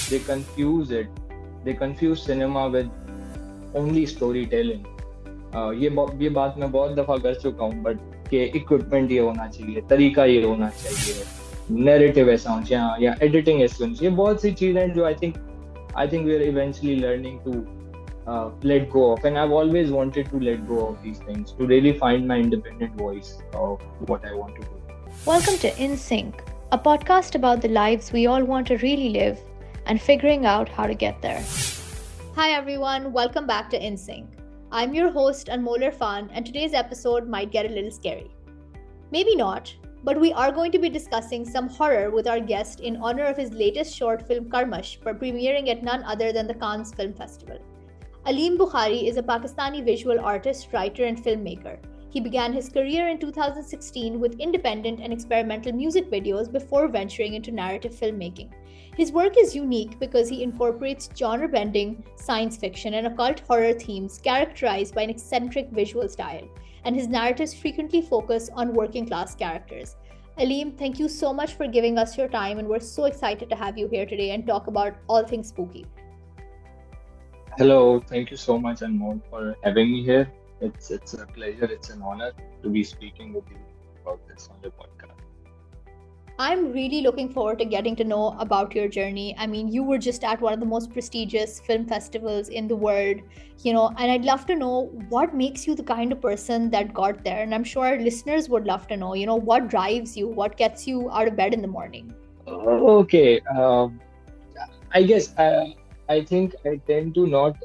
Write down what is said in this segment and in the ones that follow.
they confuse it. They confuse cinema with only storytelling. ये बात मैं बहुत दफा कर चुका हूँ, बट कि इक्विपमेंट ये होना चाहिए, तरीका ये होना चाहिए, नैरेटिव ऐसा होना चाहिए, या एडिटिंग ऐसी होनी चाहिए, बहुत सी चीजें हैं जो I think we are eventually learning to let go of, and I've always wanted to let go of these things to really find my independent voice of what I want to do. Welcome to In Sync, a podcast about the lives we all want to really live and figuring out how to get there. Hi everyone, welcome back to In Sync. I'm your host Anmol Irfan, and today's episode might get a little scary. Maybe not, but we are going to be discussing some horror with our guest in honor of his latest short film Karmash, premiering at none other than the Cannes Film Festival. Aleem Bukhari is a Pakistani visual artist, writer, and filmmaker. He began his career in 2016 with independent and experimental music videos before venturing into narrative filmmaking. His work is unique because he incorporates genre bending, science fiction, and occult horror themes characterized by an eccentric visual style, and his narratives frequently focus on working class characters. Aleem, thank you so much for giving us your time, and we're so excited to have you here today and talk about all things spooky. Hello, thank you so much, Anmol, for having me here. It's a pleasure, it's an honor to be speaking with you about this on the podcast. I'm really looking forward to getting to know about your journey. I mean, you were just at one of the most prestigious film festivals in the world, and I'd love to know what makes you the kind of person that got there. And I'm sure our listeners would love to know, what drives you, what gets you out of bed in the morning. Okay, I guess I think I tend to not.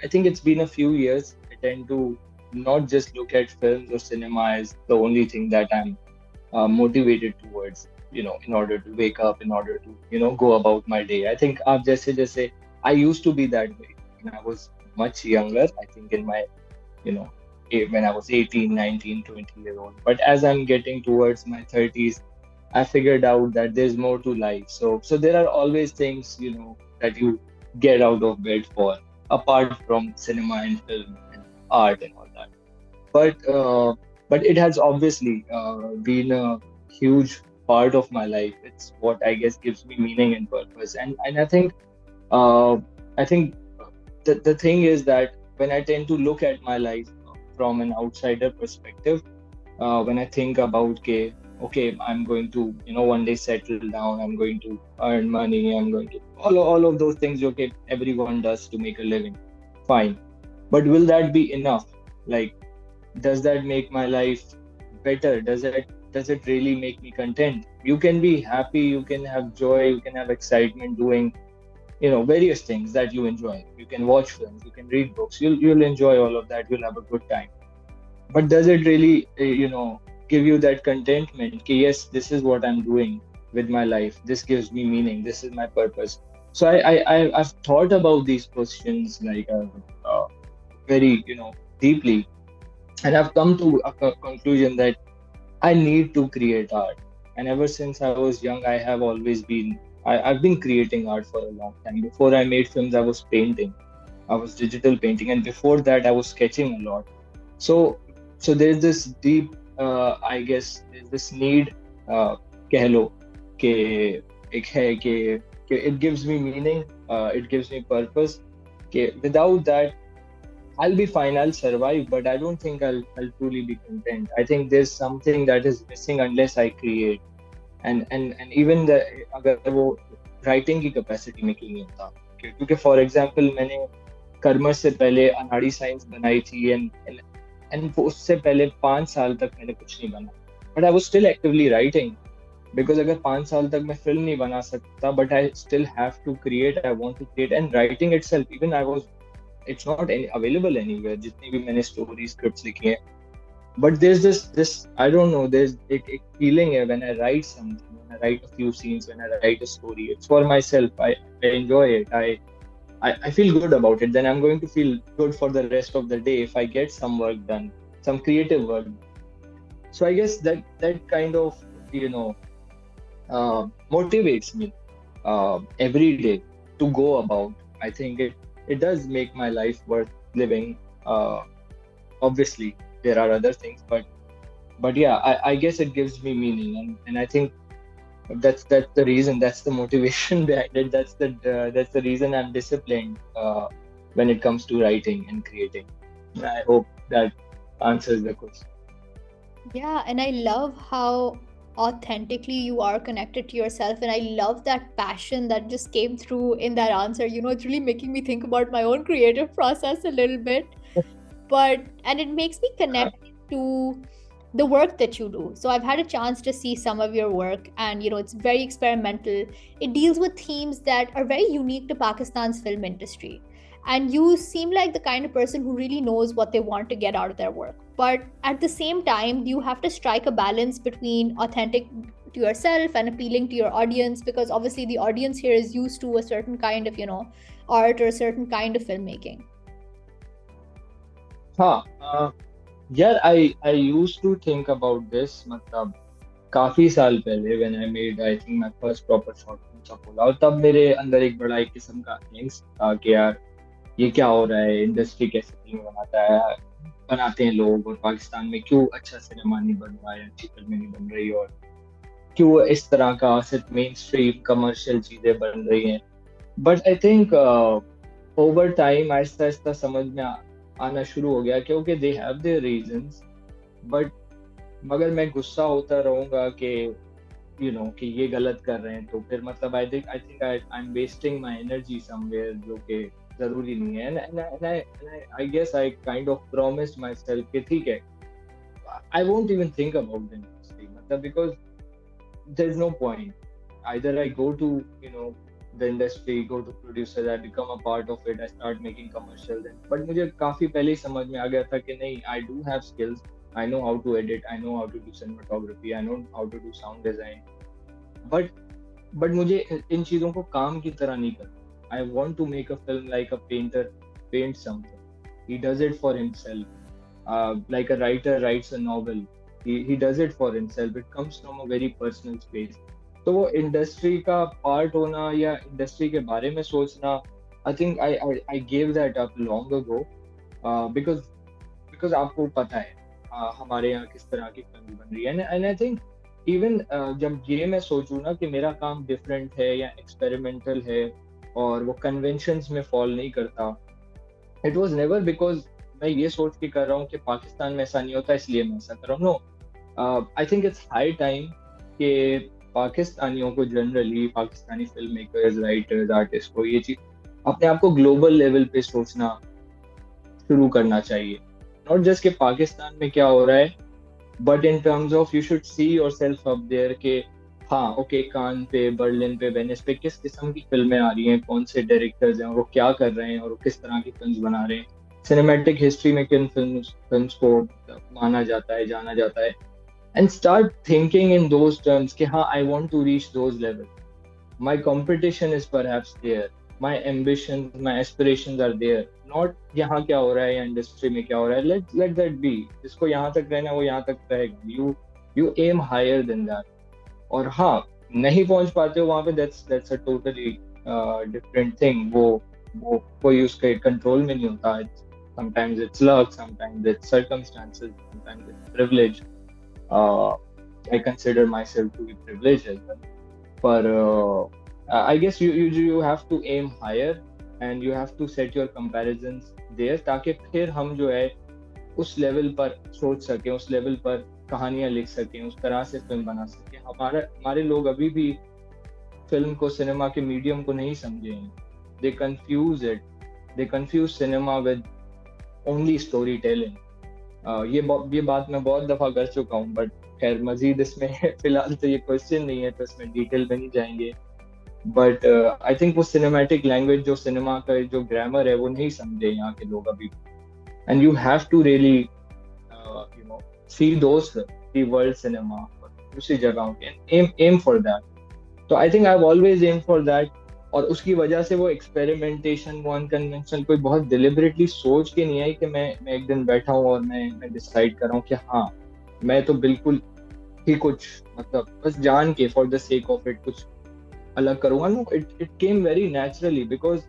I think it's been a few years. I tend to not just look at films or cinema as the only thing that I'm motivated towards. In order to wake up, in order to go about my day. I think just say I used to be that way when I was much younger. I think in my you know when I was 18, 19, 20 year old. But as I'm getting towards my 30s, I figured out that there's more to life. So there are always things, that you get out of bed for, apart from cinema and film and art and all that. But it has obviously been a huge part of my life. It's what I guess gives me meaning and purpose. And uh, I think the thing is that when I tend to look at my life from an outsider perspective, when I think about okay, I'm going to one day settle down, I'm going to earn money, I'm going to all of those things. Okay, everyone does to make a living, fine. But will that be enough? Like, does that make my life better? Does it really make me content? You can be happy, you can have joy, you can have excitement doing various things that you enjoy. You can watch films, you can read books, you'll enjoy all of that, you'll have a good time. But does it really give you that contentment? Yes, this is what I'm doing with my life, this gives me meaning, this is my purpose. So I've thought about these questions like very deeply, and I've come to a conclusion that I need to create art. And ever since I was young, I have always been I've been creating art for a long time. Before I made films, I was painting, I was digital painting, and before that I was sketching a lot. So so there's this deep, I guess there's this need, कह लो कि एक है कि it gives me meaning, it gives me purpose. Without that, I'll be fine, I'll survive, but I don't think I'll truly be content. I think there's something that is missing unless I create. And even the अगर वो writing की capacity में क्यों नहीं होता, क्योंकि for example मैंने कर्मश से पहले अनाड़ी साइंस बनाई थी, एंड उससे पहले 5 साल तक मैंने कुछ नहीं बना, but I was still actively writing, because अगर 5 साल तक मैं फिल्म नहीं बना सकता, but I still have to create, I want to create, and writing itself, even I was, it's not available anywhere, जितनी भी मैंने स्टोरी स्क्रिप्ट्स लिखी हैं. But there's this I don't know, there's a feeling when I write something, when I write a few scenes, when I write a story, it's for myself. I enjoy it. I feel good about it. Then I'm going to feel good for the rest of the day if I get some work done, some creative work. So I guess that kind of motivates me every day to go about. I think it does make my life worth living. Obviously there are other things, but yeah, I guess it gives me meaning, and I think That's the reason. That's the motivation behind it. That's the reason I'm disciplined when it comes to writing and creating. I hope that answers the question. Yeah, and I love how authentically you are connected to yourself. And I love that passion that just came through in that answer. It's really making me think about my own creative process a little bit. And it makes me connect to the work that you do. So I've had a chance to see some of your work, and it's very experimental. It deals with themes that are very unique to Pakistan's film industry. And you seem like the kind of person who really knows what they want to get out of their work. But at the same time, you have to strike a balance between authentic to yourself and appealing to your audience, because obviously the audience here is used to a certain kind of, art or a certain kind of filmmaking. हाँ, यार, I used to think about this, मतलब काफी साल पहले when I made I think my first proper short film Chapola, और तब मेरे अंदर एक बड़ा एक किस्म का angst था कि यार ये क्या हो रहा है, इंडस्ट्री कैसे फिल्म बनाते हैं लोग, और पाकिस्तान में क्यों अच्छा सिनेमा नहीं बन रहा है, अच्छी फिल्में नहीं बन रही, और क्यों इस तरह का सिर्फ मेन स्ट्रीम कमर्शियल चीजें बन रही हैं. But I think over time Aahista Aahista समझ में आना शुरू हो गया, क्योंकि they have their reasons. But मगर मैं गुस्सा होता रहूंगा कि कि ये गलत कर रहे हैं, तो फिर मतलब I think I am wasting my energy somewhere, जो कि जरूरी नहीं है. And I guess I kind of promised my self कि ठीक है, I won't even think about the industry, मतलब because there's no point. Either I go to the industry, go to producers, I become a part of it, I start making commercials. But मुझे काफी पहले ही समझ में आ गया था कि नहीं, I do have skills, I know how to edit, I know how to do cinematography, I know how to do sound design. But मुझे इन चीजों को काम की तरह नहीं करना. I want to make a film like a painter paints something. He does it for himself. Like a writer writes a novel. He does it for himself. It comes from a very personal space. तो वो industry का part होना या industry के बारे में सोचना, आई think I gave that up long ago, because आपको पता है हमारे यहाँ किस तरह की फिल्म बन रही है. एंड आई थिंक इवन जब ये मैं सोचूं ना कि मेरा काम डिफरेंट है या एक्सपेरिमेंटल है और वो कन्वेंशंस में फॉल नहीं करता, इट वाज नेवर बिकॉज मैं ये सोच के कर रहा हूँ कि पाकिस्तान में ऐसा नहीं होता इसलिए मैं ऐसा कर रहा हूँ. No, I think it's high time कि पाकिस्तानियों को generally, Pakistani film makers, writers, artist को ये चीज अपने आप को ग्लोबल लेवल पे सोचना शुरू करना चाहिए. नॉट जस्ट कि पाकिस्तान में क्या हो रहा है, but in terms of you should see yourself up there के हाँ ओके, कान पे, बर्लिन पे, वेनिस पे किस किस्म की फिल्में आ रही हैं, कौन से डायरेक्टर्स हैं और वो क्या कर रहे हैं और वो किस तरह की फिल्म बना रहे हैं, सिनेमैटिक हिस्ट्री में किन फिल्म्स को माना जाता है, जाना जाता है. And start thinking in those terms कि हाँ, I want to reach those levels. My competition is perhaps there. My ambitions, my aspirations are there. Not यहाँ क्या हो रहा है या इंडस्ट्री में क्या हो रहा है. Let that be. जिसको यहाँ तक रहना है वो यहाँ तक रहेगा. You aim higher than that. और हाँ, नहीं पहुंच पाते हो वहाँ पे, that's a totally different thing. वो कोई उसके कंट्रोल में नहीं होता. Sometimes it's luck, sometimes it's circumstances, sometimes it's privilege. I consider myself to be privileged as well. But I guess you have to aim higher and you have to set your comparisons there, ताकि फिर हम जो है उस level पर सोच सकें, उस लेवल पर कहानियां लिख सकें, उस तरह से फिल्म बना सकें. हमारे लोग अभी भी फिल्म को, सिनेमा के मीडियम को नहीं समझे हैं. They confuse it. They confuse cinema with only storytelling. ये बात मैं बहुत दफा कर चुका हूँ, बट खैर मजीद इसमें फिलहाल तो ये क्वेश्चन नहीं है तो इसमें डिटेल में नहीं जाएंगे. बट आई थिंक वो सिनेमैटिक लैंग्वेज, जो सिनेमा का जो ग्रामर है, वो नहीं समझे यहाँ के लोग अभी. And you have to really see those the world cinema दूसरी जगहों के, एम फॉर दैट. तो I think I have always am for that. और उसकी वजह से वो एक्सपेरिमेंटेशन, वो अनकन्वेंशनल, कोई बहुत डिलिबरेटली सोच के नहीं आई कि मैं एक दिन बैठा हूँ और मैं डिसाइड कर रहा हूँ कि हाँ, मैं तो बिल्कुल ही कुछ, मतलब बस जान के for the sake of it कुछ अलग करूंगा. No, it came very naturally, because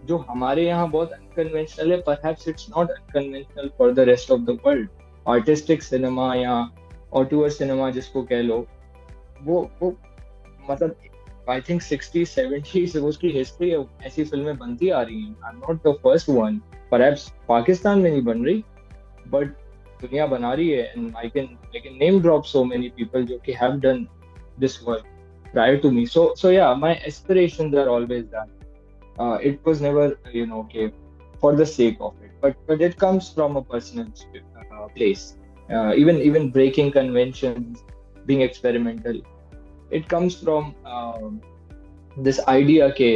जो हमारे यहाँ बहुत अनकन्वेंशनल है, perhaps it's not unconventional for the rest of the world. Artistic cinema या ऑटोर सिनेमा जिसको कह लो, वो मतलब आई थिंक 60-70 से उसकी हिस्ट्री है, ऐसी फिल्में बनती आ रही हैं। आई am not the first one, perhaps Pakistan में नहीं बन रही, बट दुनिया बना रही है। And I can name drop so many people जो कि have done this work prior to me. So yeah, my aspirations are always that. It was never, okay, for the sake of it, but it comes from a personal place. Even breaking conventions, being experimental, it comes from this idea ke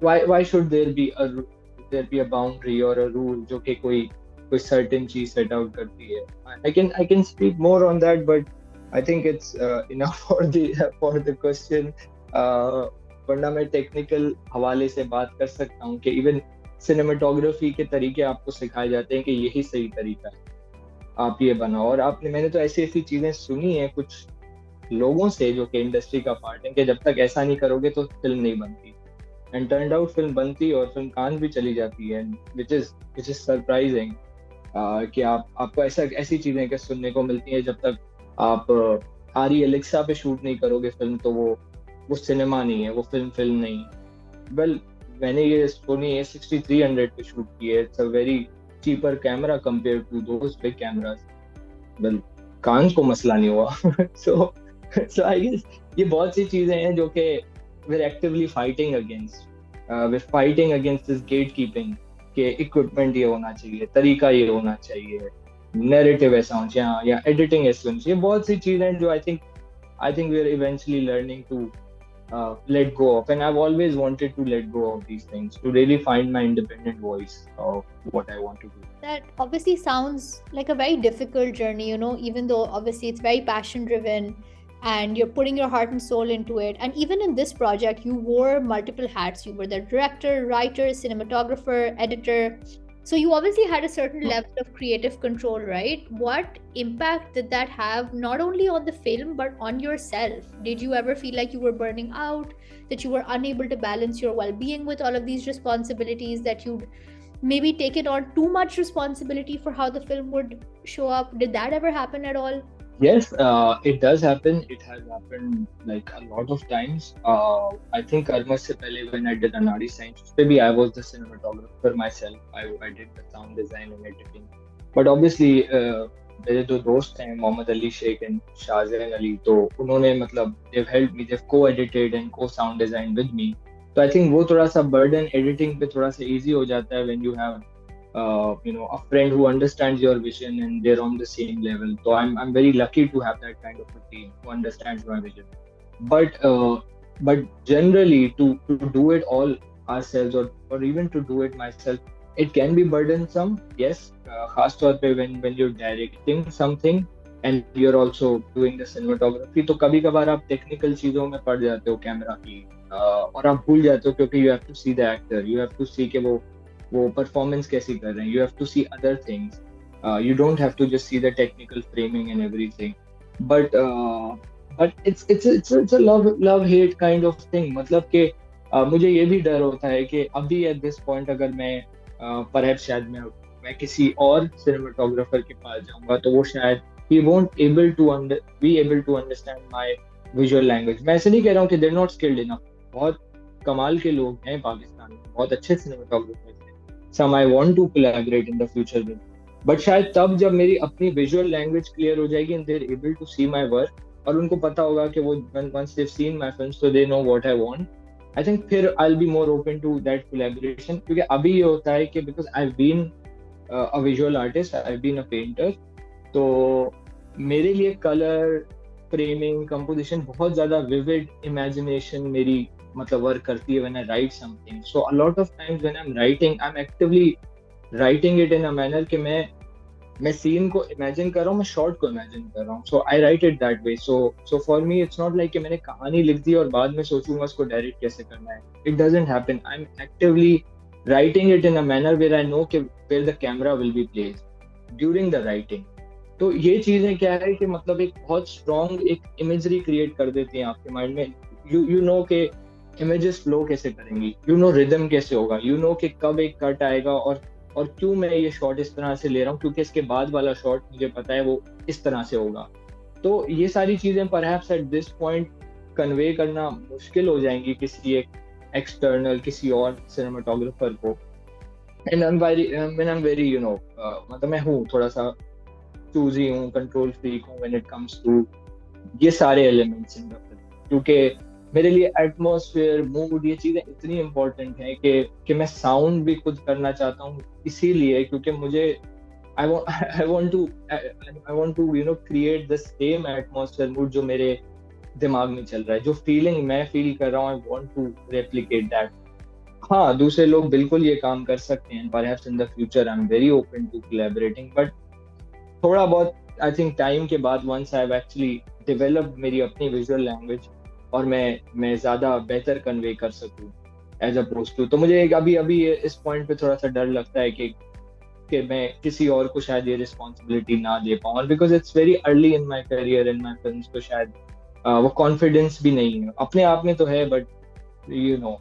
why should there be a boundary or a rule जो कि कोई certain चीज set out करती है. I can speak more on that, but I think it's enough for the question. वरना मैं technical हवाले से बात कर सकता हूँ कि इवन सिनेमेटोग्राफी के तरीके आपको सिखाए जाते हैं कि यही सही तरीका है, आप ये बनाओ। और मैंने तो ऐसी ऐसी चीजें सुनी हैं कुछ लोगों से जो कि इंडस्ट्री का पार्ट है कि जब तक ऐसा नहीं करोगे तो फिल्म नहीं बनती। एंड टर्न्ड आउट फिल्म बनती और फिल्म कान भी चली जाती है, विच इज सरप्राइजिंग कि आपको ऐसी चीजें के सुनने को मिलती हैं। जब तक आप आरी एलेक्सा पे शूट नहीं करोगे फिल्म, तो वो सिनेमा नहीं है, वो फिल्म नहीं। वेल, मैंने ये सोनी A6300 पे शूट की है। It's a very cheaper camera compare to those big cameras. Well, Cannes को मसला नहीं हुआ। सो आई गेस ये बहुत सी चीजें हैं जो कि we're actively fighting against. We're fighting against this gatekeeping कि इक्विपमेंट ये होना चाहिए, तरीका ये होना चाहिए, नैरेटिव ऐसा होना चाहिए, या एडिटिंग ऐसी होनी चाहिए। बहुत सी चीजें जो I think we're eventually learning to let go of, and I've always wanted to let go of these things to really find my independent voice of what I want to do. That obviously sounds like a very difficult journey, even though obviously it's very passion driven and you're putting your heart and soul into it. And even in this project, you wore multiple hats. You were the director, writer, cinematographer, editor. So you obviously had a certain level of creative control, right? What impact did that have not only on the film, but on yourself? Did you ever feel like you were burning out, that you were unable to balance your well-being with all of these responsibilities, that you'd maybe taken on too much responsibility for how the film would show up? Did that ever happen at all? Yes, it does happen. It has happened like a lot of times. I think Karma se pehle when I did Anadi Science, maybe I was the cinematographer myself. I did the sound design and editing. But obviously, मेरे जो दोस्त हैं Mohammad Ali Sheikh and Shah Jahan Ali, तो उन्होंने मतलब they've helped me, they've co-edited and co-sound designed with me. तो I think वो थोड़ा सा burden editing पे थोड़ा सा easy हो जाता है when you have a friend who understands your vision and they're on the same level. So I'm very lucky to have that kind of a team who understands my vision. But generally to do it all ourselves or even to do it myself, it can be burdensome. Yes, खास तौर पे when you're directing something and you're also doing the cinematography, तो कभी कभार आप technical चीजों में पड़ जाते हो कैमरा की, और आप भूल जाते हो क्योंकि you have to see the actor, you have to see कि वो परफॉर्मेंस कैसी कर रहे हैं, you have to see other things, you don't have to just see the technical framing and everything, but it's a love hate kind of thing. मतलब कि मुझे ये भी डर होता है कि अभी at this point अगर मैं perhaps शायद मैं किसी और cinematographer के पास जाऊंगा तो वो शायद he won't be able to understand my visual language. मैं ऐसे नहीं कह रहा हूँ कि they're not skilled enough, बहुत कमाल के लोग हैं पाकिस्तान में, बहुत अच्छे cinematographers हैं, some I want to collaborate in the future with, but शायद तब जब मेरी अपनी visual language clear हो जाएगी and they're able to see my work और उनको पता होगा कि वो once they've seen my films so they know what I want, I think फिर I'll be more open to that collaboration. क्योंकि अभी ये होता है कि because I've been a visual artist, I've been a painter, तो मेरे लिए color, framing, composition बहुत ज़्यादा vivid imagination मेरी मतलब वर्क करती है when I write something. So a lot of times when I'm writing, I'm actively writing it in a manner कि मैं सीन को इमेजिन कर रहा हूँ, मैं शॉर्ट को इमेजिन कर रहा हूँ. So I write it that way. So for me it's not like कि मैंने कहानी लिख दी और बाद में सोचूंगा उसको डायरेक्ट कैसे करना है. It doesn't happen. I'm actively writing it in a manner where I know कि where the camera will be placed during the writing. तो ये चीजें क्या है कि मतलब एक बहुत स्ट्रॉन्ग एक इमेजरी क्रिएट कर देती हैं आपके माइंड में. You know कि इमेजेस फ्लो कैसे करेंगी, you know रिदम कैसे होगा, you know कि कब एक कट आएगा और क्यों मैं ये शॉट इस तरह से ले रहा हूँ क्योंकि इसके बाद वाला शॉट मुझे पता है वो इस तरह से होगा. तो ये सारी चीजें perhaps at this point convey करना मुश्किल हो जाएंगी किसी एक एक्सटर्नल किसी और सिनेमाटोग्राफर को. एंड आई एम वेरी मतलब मैं हूँ थोड़ा सा चूजी हूँ, कंट्रोल फ्रीक हूँ व्हेन इट कम्स टू ये सारे एलिमेंट्स इन द फिल्म. क्योंकि मेरे लिए एटमॉस्फेयर, मूड, ये चीजें इतनी इंपॉर्टेंट हैं कि मैं साउंड भी खुद करना चाहता हूँ, इसीलिए क्योंकि मुझे I want I want to I want to create the same atmosphere, mood जो मेरे दिमाग में चल रहा है, जो फीलिंग मैं फील कर रहा हूँ, I want to replicate that. हाँ, दूसरे लोग बिल्कुल ये काम कर सकते हैं, perhaps in the future I am very open to collaborating, but थोड़ा बहुत आई थिंक टाइम के बाद once I have actually developed मेरी अपनी विजुअल लैंग्वेज और मैं ज्यादा बेहतर कन्वे कर सकूं एज अपोज टू, तो मुझे अभी अभी इस पॉइंट पे थोड़ा सा डर लगता है कि मैं किसी और को शायद ये रिस्पॉन्सिबिलिटी ना दे पाऊं, और because it's very early in my career in my films, तो शायद वो कॉन्फिडेंस भी नहीं है, अपने आप में तो है, but you know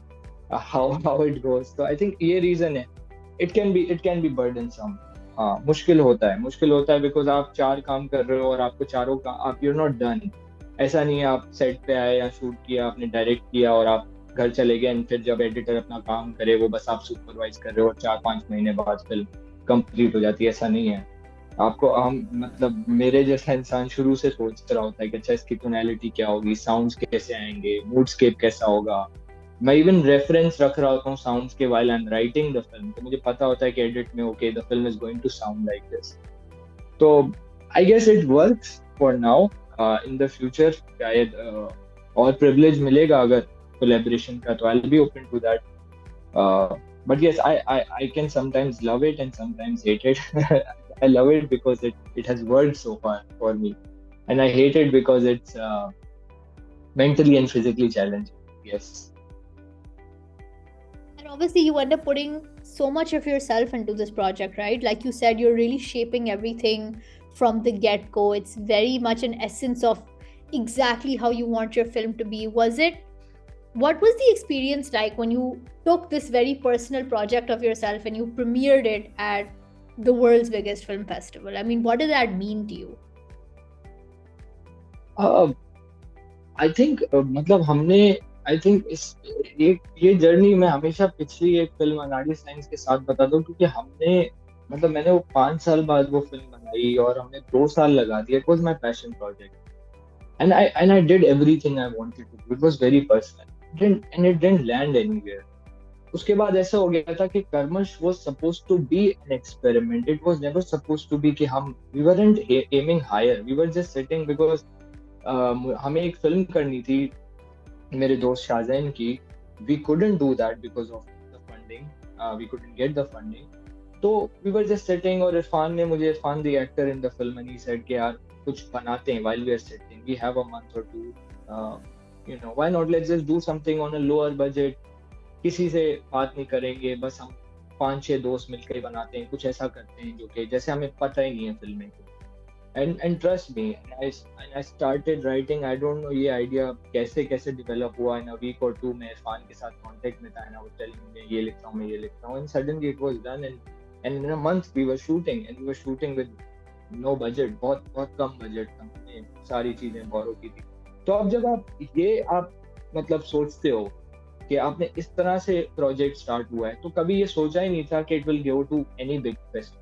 how it goes. तो आई थिंक ये रीजन है. It can be burdensome. हाँ, मुश्किल होता है बिकॉज आप 4 काम कर रहे हो और आपको चारों का आप यूर नॉट डन. ऐसा नहीं है आप सेट पे आए या शूट किया, आपने डायरेक्ट किया और आप घर चले गए, फिर जब एडिटर अपना काम करे वो बस आप सुपरवाइज कर रहे हो और 4-5 महीने बाद फिल्म कंप्लीट हो जाती है. ऐसा नहीं है. आपको हम मतलब मेरे जैसा इंसान शुरू से सोच रहा होता है कि अच्छा इसकी टोनैलिटी क्या होगी, साउंड्स कैसे आएंगे, मूडस्केप कैसा होगा. मैं इवन रेफरेंस रख रहा होता हूँ साउंड्स के while I'm writing the film, तो मुझे पता होता है कि एडिट में okay the film is going to sound like this. तो I guess it works for now. In the future शायद और प्रिविलेज मिलेगा अगर कोलैबोरेशन का, तो I will be open to that. But yes, I can sometimes love it and sometimes hate it. I love it because it has worked so far for me, and I hate it because it's mentally and physically challenging. Yes. And obviously, you end up putting so much of yourself into this project, right? Like you said, you're really shaping everything from the get go. It's very much an essence of exactly how you want your film to be. What was the experience like when you took this very personal project of yourself and you premiered it at the world's biggest film festival? I mean, what did that mean to you? I think मतलब हमने I think इस ये journey मैं हमेशा पिछली एक film अनाड़ी science के साथ बताता हूँ, क्योंकि हमने मतलब मैंने वो 5 साल बाद वो फिल्म बनाई और हमने 2 साल लगा दिया. It was my passion project and I did everything I wanted to do. It was very personal and it didn't land anywhere. उसके बाद ऐसा हो गया था कि कर्मश was supposed to be an experiment. It was never supposed to be कि हम we weren't aiming higher, we were just sitting because हमें एक फिल्म करनी थी मेरे दोस्त शाहजैन की. We couldn't do that because of the funding, we couldn't get the funding. तो वी वर जस्ट सिटिंग और Irfan the actor in the film, and he said कि यार कुछ बनाते हैं while we are sitting, we have a month और two, why not let's just do something on a lower budget. किसी से बात नहीं करेंगे, बस हम 5-6 दोस्त मिलकर ही बनाते हैं, कुछ ऐसा करते हैं जो कि जैसे हमें पता ही नहीं है फिल्में को. And trust me, I started writing. I don't know ये idea कैसे develop हुआ. In a week or two मैं इरफान के साथ contact में था, and I was telling him मैं ये लिखता हूँ, and suddenly it was done, and in a month we were shooting with no budget, बहुत कम budget था, हमने सारी चीजें borrow की थी. तो अब जब आप मतलब सोचते हो कि आपने इस तरह से प्रोजेक्ट स्टार्ट हुआ है, तो कभी ये सोचा ही नहीं था कि it will go to any big fest.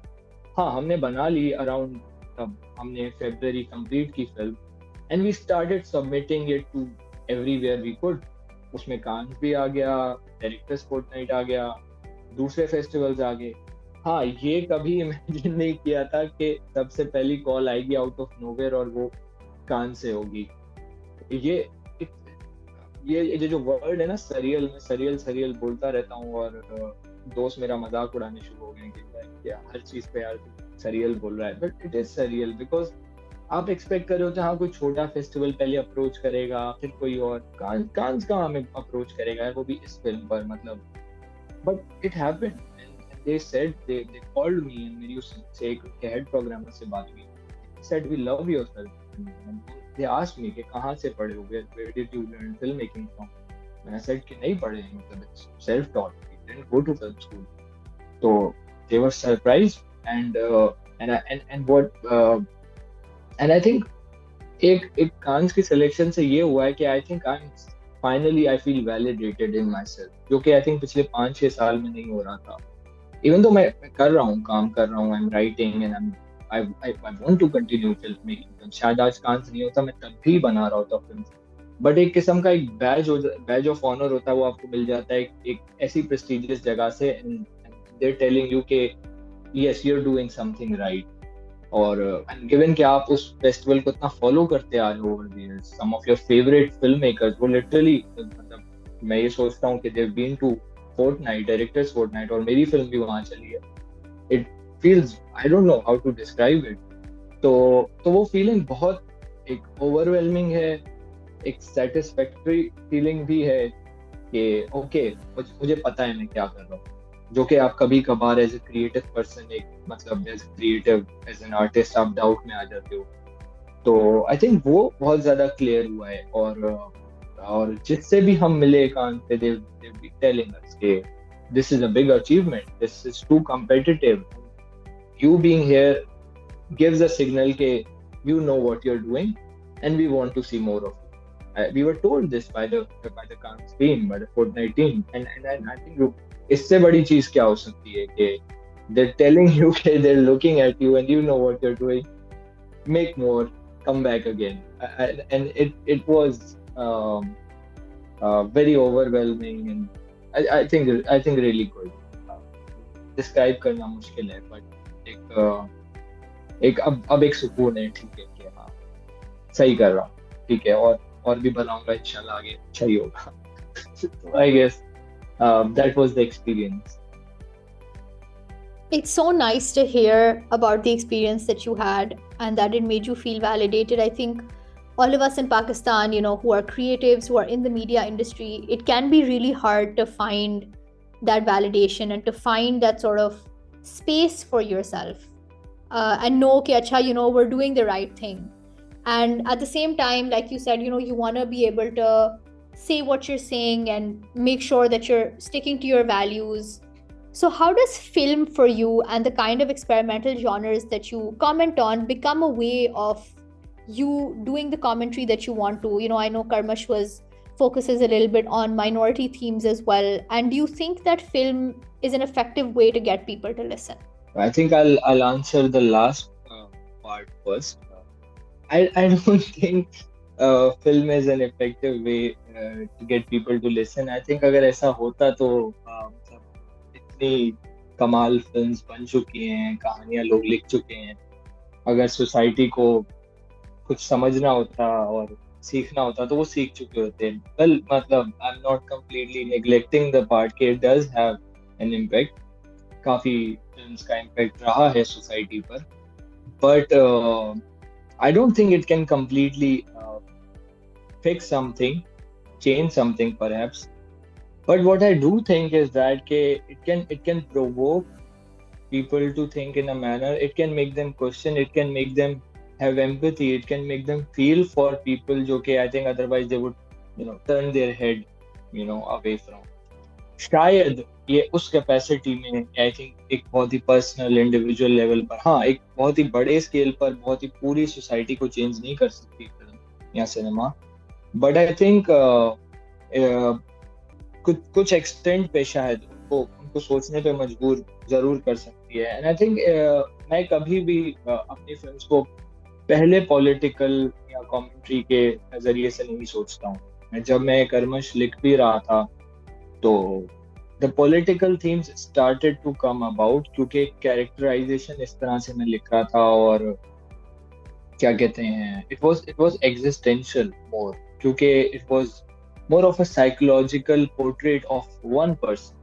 हाँ, हमने बना ली अराउंड, तब हमने February कंप्लीट की film, and we started submitting it to everywhere we could. उसमें कांस भी आ गया, डायरेक्टर स्पॉटलाइट आ गया, दूसरे फेस्टिवल्स आ गए. हाँ, ये कभी इमेजिन नहीं किया था कि सबसे पहली कॉल आएगी आउट ऑफ नोवेयर और वो कान से होगी. ये जो वर्ड है ना सरियल, मैं सरियल बोलता रहता हूँ, और दोस्त मेरा मजाक उड़ाने शुरू हो गए कि हर चीज पे यार सरियल बोल रहा है, but it is surreal because आप एक्सपेक्ट कर रहे होते हैं हाँ कोई छोटा फेस्टिवल पहले अप्रोच करेगा, फिर कोई और कांस का हमें अप्रोच करेगा, वो भी इस फिल्म पर मतलब. But it happened and they said they called me, and मेरी उससे एक हेड प्रोग्रामर से बात हुई, said we love your film. They asked me कि कहाँ से पढ़े हो, where did you learn film making from. मैंने सेड कि नहीं पढ़े, मतलब it's self taught, we didn't go to film school. तो they were surprised. And I think एक एक कांस की सिलेक्शन से ये हुआ है कि आई think I finally I feel validated in my self, जो कि आई थिंक पिछले 5-6 साल में नहीं हो रहा था। इवन तो मैं कर रहा हूँ, काम कर रहा हूँ, I am writing and I want to continue film making. शायद आज कांस नहीं होता, मैं तब भी बना रहा होता फिल्म। बट एक किस्म का एक बैज ऑफ ऑनर होता है, वो आपको मिल जाता है एक ऐसी प्रेस्टिजियस जगह से, एंड दे टेलिंग यू के yes you are doing something right. और गिवन कि आप उस फेस्टिवल को इतना फॉलो करते आ रहे हो over the years, some of your favourite film makers वो लिटरली, मतलब मैं ये सोचता हूँ कि they have been to fortnight, directors fortnight, और मेरी फिल्म भी वहां चली है। It feels, I don't know how to describe it. तो वो फीलिंग बहुत एक ओवरवेलमिंग है, एक सेटिस्फैक्टरी फीलिंग भी है कि ओके मुझे पता है मैं क्या कर रहा हूँ, जो कि आप कभी कभार एज ए क्रिएटिव पर्सन, एक मतलब as creative as an artist आप डाउट में आ जाते हो। तो आई थिंक वो बहुत ज्यादा क्लियर हुआ है। और जिससे भी हम मिले एकांत पे, दे बी टेलिंग अस कि this is a big achievement, this is too competitive, you being here gives a signal ke you know what you're doing and we want to see more of it. We were told this by the Cannes team, by the Fortnite team, and I think इससे बड़ी चीज क्या हो सकती है कि they're telling you कि they're looking at you and you know what you're doing, make more, come back again. And it was very overwhelming, and I think really good. Describe करना मुश्किल है, but एक अब एक सुकून है, ठीक है कि हाँ सही कर रहा हूँ, ठीक है, और भी बनाऊंगा इंशाल्लाह, आगे अच्छा ही होगा। So I guess that was the experience. It's so nice to hear about the experience that you had and that it made you feel validated. I think all of us in Pakistan, who are creatives, who are in the media industry, it can be really hard to find that validation and to find that sort of space for yourself, and know कि अच्छा, we're doing the right thing. And at the same time, like you said, you want to be able to say what you're saying and make sure that you're sticking to your values. So how does film for you and the kind of experimental genres that you comment on become a way of you doing the commentary that you want to? I know Karmash focuses a little bit on minority themes as well. And do you think that film is an effective way to get people to listen? I think I'll answer the last part first. I don't think film is an effective way to get people to listen. I think अगर ऐसा होता तो मतलब इतनी कमाल films बन चुकी हैं, कहानियां लोग लिख चुके हैं। अगर सोसाइटी को कुछ समझना होता और सीखना होता तो वो सीख चुके होते हैं। वेल मतलब I am not completely neglecting the part कि it does have an impact, काफी फिल्म्स का इम्पैक्ट रहा है सोसाइटी पर, but I don't think it can completely fix something, change something perhaps. But what I do think is that it can provoke people to think in a manner. It can make them question. It can make them have empathy. It can make them feel for people जो कि I think otherwise they would turn their head away from. शायद ये उस capacity में I think एक बहुत ही personal individual level पर, हाँ एक बहुत ही बड़े स्केल पर बहुत ही पूरी सोसाइटी को चेंज नहीं कर सकती फिल्म या सिनेमा, बट आई थिंक कुछ एक्सटेंट पे शायद उनको सोचने पे मजबूर जरूर कर सकती है। एंड आई थिंक मैं कभी भी अपनी फिल्म्स को पहले पॉलिटिकल या कमेंट्री के नजरिए से नहीं सोचता हूँ। जब मैं कर्मश लिख भी रहा था तो the political themes started to come about क्योंकि कैरेक्टराइजेशन इस तरह से मैं लिख रहा था, और क्या कहते हैं, it was existential more क्योंकि it was more of a psychological portrait of one person.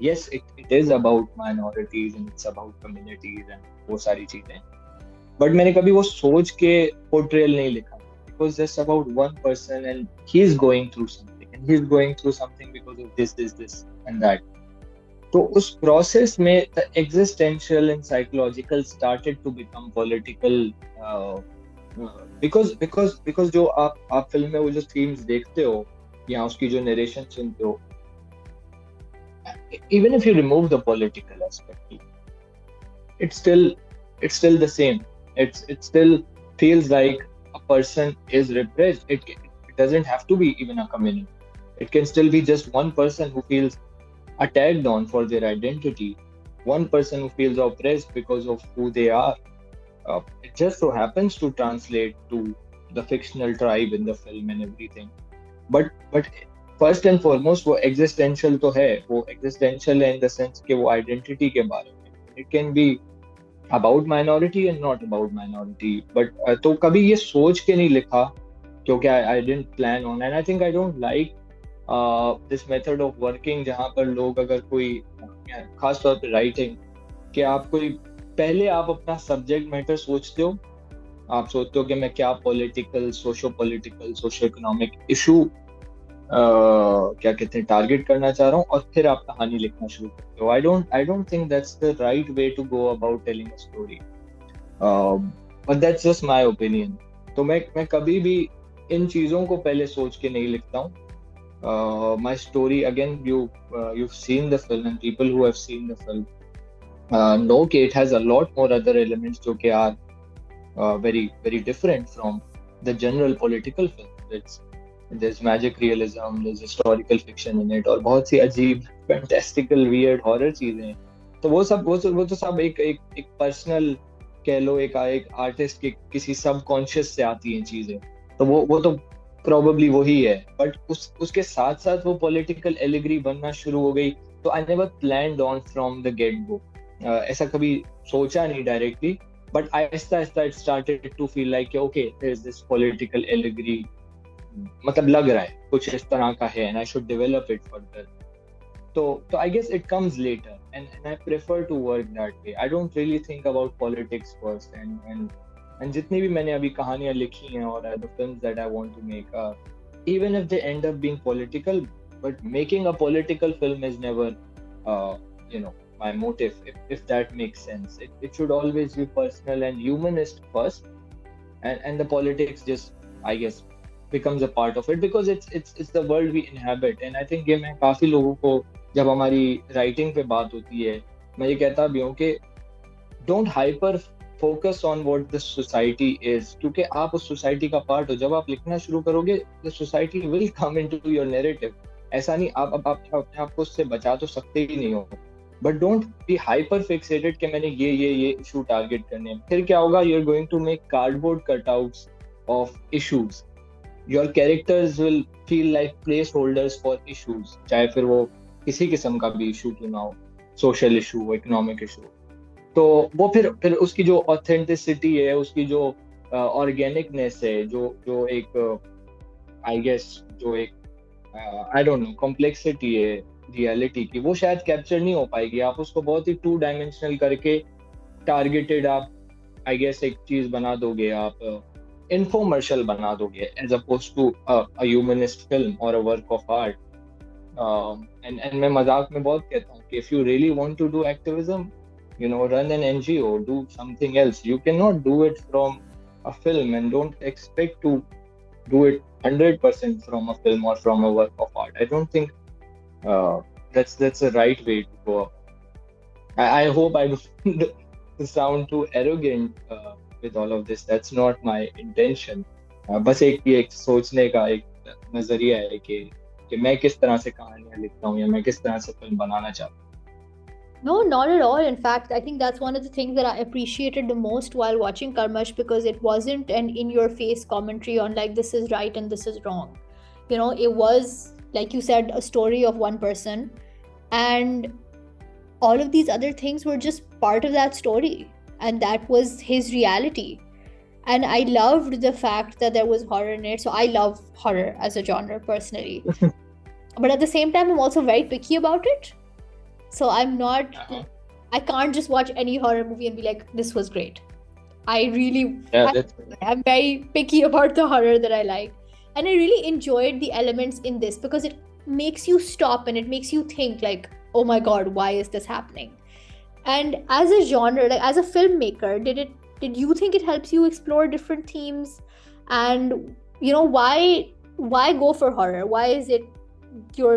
Yes, it is about minorities and it's about communities and वो सारी चीजें, but मैंने कभी वो सोच के portrayal नहीं लिखा। It was just about one person and he's going through something and he's going through something because of this and that. तो उस प्रोसेस में the existential and psychological started to become political because जो आप film में वो जो themes देखते हो या उसकी जो narration सुनते हो, even if you remove the political aspect, it's still the same. It still feels like a person is repressed, it doesn't have to be even a community. It can still be just one person who feels attacked on for their identity, one person who feels oppressed because of who they are. It just so happens to translate to the fictional tribe in the film and everything. But first and foremost वो existential तो है, वो existential है in the sense कि वो identity के बारे में, it can be about minority and not about minority, but तो कभी ये सोच के नहीं लिखा क्योंकि I didn't plan on, and I think I don't like this method of working जहाँ पर लोग अगर कोई खास तौर पे राइटिंग कि आप कोई पहले आप अपना सब्जेक्ट मैटर सोचते हो, आप सोचते हो कि मैं क्या पॉलिटिकल सोशो इकोनॉमिक इशू क्या कहते हैं टारगेट करना चाह रहा हूँ, और फिर आप कहानी लिखना शुरू करते हो. I don't think that's the right way to go about telling a story, but that's just my opinion. तो मैं कभी भी इन चीजों को पहले सोच के नहीं लिखता हूँ. My story again, you've seen the film and people who have seen the film know कि it has a lot more other elements जो कि are very very different from the general political film. There's magic realism, there's historical fiction in it, और बहुत सी अजीब fantastical weird horror चीजें हैं. तो वो तो सब एक पर्सनल कह लो, एक आर्टिस्ट के किसी सबकॉन्शियस से आती हैं चीजें. तो वो तो प्रोबेबली वही है, बट उसके साथ साथ वो पॉलिटिकल एलिगरी बनना शुरू हो गई. तो I never planned on from the gate go, ऐसा कभी सोचा नहीं डायरेक्टली, बट आहिस्ता आहिस्ता it started to feel like okay there is this political allegory, मतलब लग रहा है कुछ इस तरह का है, and I should develop it further. तो I guess it comes later, and I prefer to work that way. I don't really think about politics first, and जितनी भी मैंने अभी कहानियां लिखी हैं और the films that I want to make, even if they end up being political, but making a political film is never my motive, if that makes sense. It should always be personal and humanist first, and the politics just, I guess, becomes a part of it because it's the world we inhabit. And I think ये मैं काफी लोगों को जब हमारी writing पे बात होती है मैं ये कहता भी हूँ कि don't hyper focus on what the society is, क्योंकि आप उस सोसाइटी का पार्ट हो. जब आप लिखना शुरू करोगे the society will come into your narrative. ऐसा नहीं आप अपने आप को उससे बचा तो सकते ही नहीं हो, but don't be hyper fixated कि मैंने ये इशू टारगेट करने हैं. फिर क्या होगा, you are going to make cardboard cutouts of issues. Your characters will feel like place holders for issues, चाहे फिर वो किसी किस्म का भी इशू क्यों ना हो, सोशल इशू, इकोनॉमिक इशू. तो वो फिर उसकी जो ऑथेंटिसिटी है, उसकी जो ऑर्गेनिकनेस है, जो एक आई गेस जो एक आई डोंट नो कॉम्प्लेक्सिटी है रियलिटी की, वो शायद कैप्चर नहीं हो पाएगी. आप उसको बहुत ही 2 डायमेंशनल करके टारगेटेड आप आई गेस एक चीज बना दोगे, आप इन्फोमर्शियल बना दोगे as opposed to a humanist film और a work of art. And मैं मजाक में बहुत कहता हूँ कि if you really want to do activism, run an NGO, do something else. You cannot do it from a film, and don't expect to do it 100% from a film or from a work of art. I don't think that's the right way to go. I hope I don't sound too arrogant with all of this. That's not my intention. बस एक सोचने का एक नजरिया है कि मैं किस तरह से कहानियां लिखता हूँ या मैं किस तरह से फिल्म बनाना चाहता हूँ. No, not at all. In fact, I think that's one of the things that I appreciated the most while watching Karmash, because it wasn't an in-your-face commentary on like this is right and this is wrong. It was, like you said, a story of one person, and all of these other things were just part of that story, and that was his reality. And I loved the fact that there was horror in it. So I love horror as a genre personally. But at the same time, I'm also very picky about it. So I'm not, I can't just watch any horror movie and be like, this was great. I'm very picky about the horror that I like. And I really enjoyed the elements in this because it makes you stop and it makes you think like, oh my God, why is this happening? And as a genre, like as a filmmaker, did you think it helps you explore different themes? And why go for horror? Why is it your,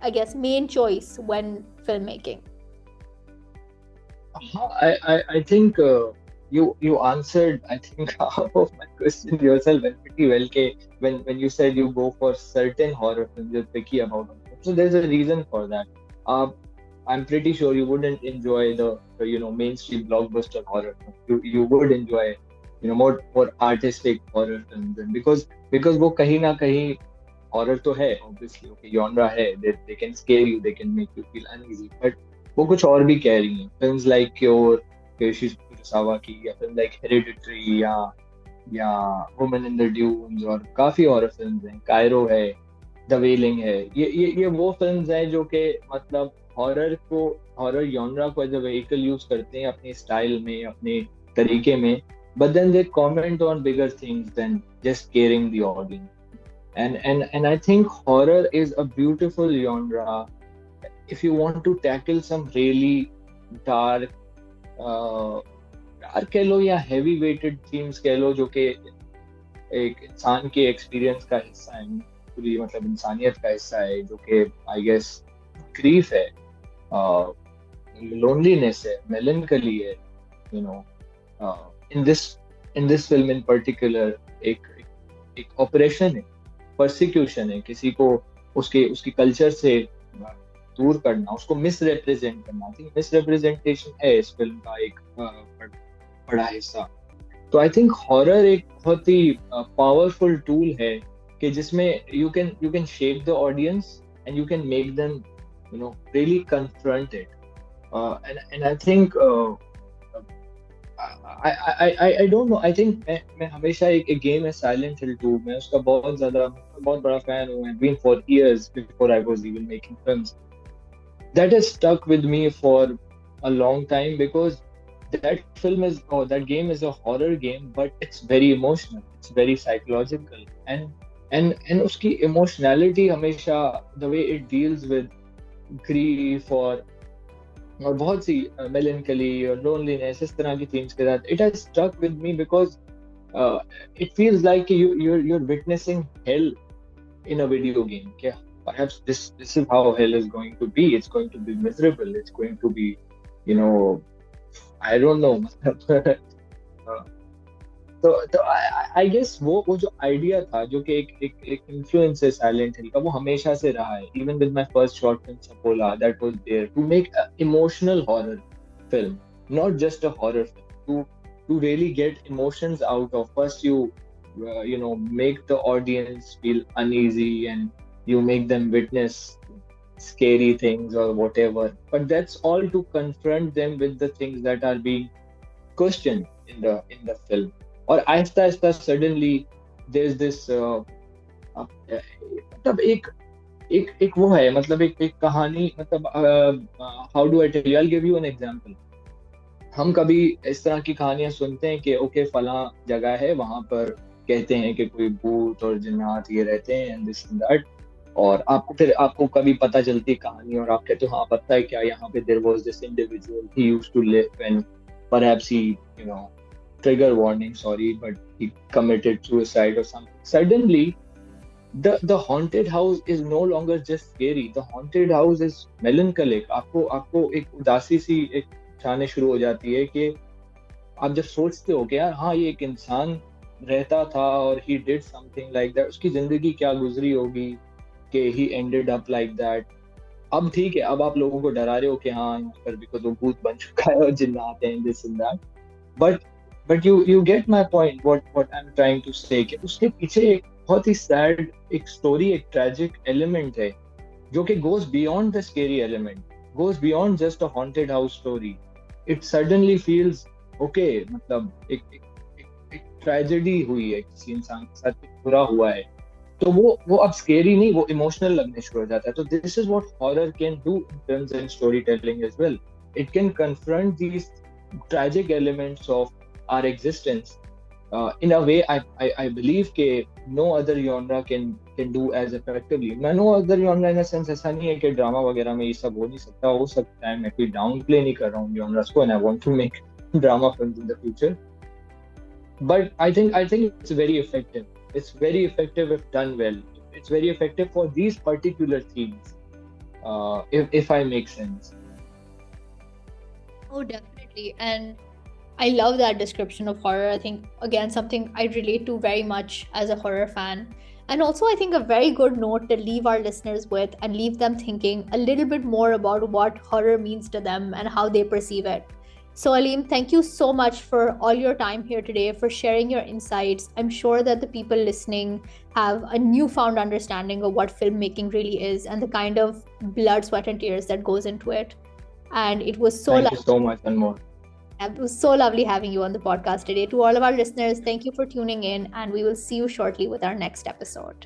I guess, main choice when filmmaking? I think you answered, I think, half of my question yourself and pretty well. Ke, when you said you go for certain horror films, you're picky about them. So there's a reason for that. Uh, I'm pretty sure you wouldn't enjoy the mainstream blockbuster horror films. You would enjoy more artistic horror films, and because वो कहीं ना कहीं horror तो है obviously, okay genre है, they can square you, they can make you feel uneasy, but वो कुछ और भी कह रही हैं films like cure Yoshi Kurosawa की, या फिल्म लाइक हेरिडिटरी, या वुमन इन द ड्यून्स, और काफी हॉरर फिल्म्स हैं, कायरो है, द वेलिंग है, ये वो फिल्म्स हैं जो कि मतलब हॉरर जॉनरा को एज अ व्हीकल यूज करते हैं अपने स्टाइल में, अपने तरीके में, but then they comment on bigger things than just scaring the audience. And I think horror is a beautiful genre if you want to tackle some really dark, dark कह लो या heavy weighted themes कह लो, जो कि एक इंसान के experience का हिस्सा है, पूरी मतलब इंसानियत का हिस्सा है, जो कि आई गेस ग्रीफ है, लोनलीनेस है, मेलनकली है, you know, in this film in particular एक एक ऑपरेशन है, परसिक्यूशन है, किसी को उसके उसकी कल्चर से दूर करना, उसको मिसरिप्रेजेंट करना। आई थिंक मिसरिप्रेजेंटेशन है इस फिल्म का एक बड़ा हिस्सा। तो आई थिंक हॉरर एक बहुत ही पावरफुल टूल है कि जिसमें you can shape the audience and you can make them really confront it, and I think I don't know. I think मैं हमेशा एक गेम है Silent Hill 2, मैं उसका बहुत बड़ा फैन हूँ. I've been for years before I was even making films. That has stuck with me for a long time because that game is a horror game, but it's very emotional. It's very psychological, and उसकी emotionality हमेशा, the way it deals with grief और बहुत सी melancholy और loneliness, इस तरह की themes के साथ, it has stuck with me because it feels like you're witnessing hell in a video game. Yeah, perhaps this is how hell is going to be. It's going to be miserable. It's going to be, I don't know. तो I guess वो जो idea था, जो कि एक influence है silent हिल का, वो हमेशा से रहा है. Even with my first short film Sapola, that was there to make a emotional horror film, not just a horror film, to really get emotions out of. First you make the audience feel uneasy and you make them witness scary things or whatever, but that's all to confront them with the things that are being questioned in the film. और Aahista Aahista suddenly there is this, मतलब एक वो है, मतलब एक कहानी, मतलब how do I tell you, I will give you an example. हम कभी इस तरह की कहानियां सुनते हैं कि ओके फला जगह है, वहां पर कहते हैं कि कोई भूत और जिन्नात ये रहते हैं एंड दिस एंड दैट, और आपको कभी पता चलती कहानी और आप कहते हो हाँ पता है क्या, यहाँ पे there was this individual, he used to live and perhaps he, trigger warning, sorry, but he committed suicide or something. Suddenly the haunted house is no longer just scary. The haunted house is melancholic. आपको एक उदासी सी एक छाने शुरू हो जाती है कि आप जब सोचते हो कि यार हाँ ये एक इंसान रहता था और he did something like that, उसकी जिंदगी क्या गुजरी होगी कि he ended up like that. अब ठीक है, अब आप लोगों को डरा रहे हो कि हाँ यहाँ पर बिकॉज वो भूत बन चुका है और जिन्नात हैं, this and that, but you get my point, what I am trying to say, कि उसके पीछे एक बहुत ही सैड एक स्टोरी, एक ट्रेजिक एलिमेंट है जो कि goes beyond the scary element, goes beyond just a haunted house story. It suddenly feels okay, मतलब एक ट्रेजेडी हुई है, किसी इंसान के साथ कुछ बुरा हुआ है, तो वो अब स्केरी नहीं, वो इमोशनल लगने शुरू हो जाता है. तो this is what horror can do in films and story telling as well. It can confront these tragic elements of our existence in a way I believe कि no other genre can do as effectively. मैं no other genre in a sense ऐसा नहीं है कि drama वगैरह में ये सब हो नहीं सकता, हो सकता है, मैं कोई डाउन प्ले नहीं कर रहा हूँ genres को, and I want to make drama films in the future, but I think it's very effective. It's very effective if done well. It's very effective for these particular themes, if I make sense. Oh, definitely. And I love that description of horror. I think, again, something I relate to very much as a horror fan. And also, I think a very good note to leave our listeners with and leave them thinking a little bit more about what horror means to them and how they perceive it. So, Aleem, thank you so much for all your time here today, for sharing your insights. I'm sure that the people listening have a newfound understanding of what filmmaking really is and the kind of blood, sweat, and tears that goes into it. And it was so Thank you so much, Anmol. it was so lovely having you on the podcast today. To all of our listeners, thank you for tuning in, and we will see you shortly with our next episode.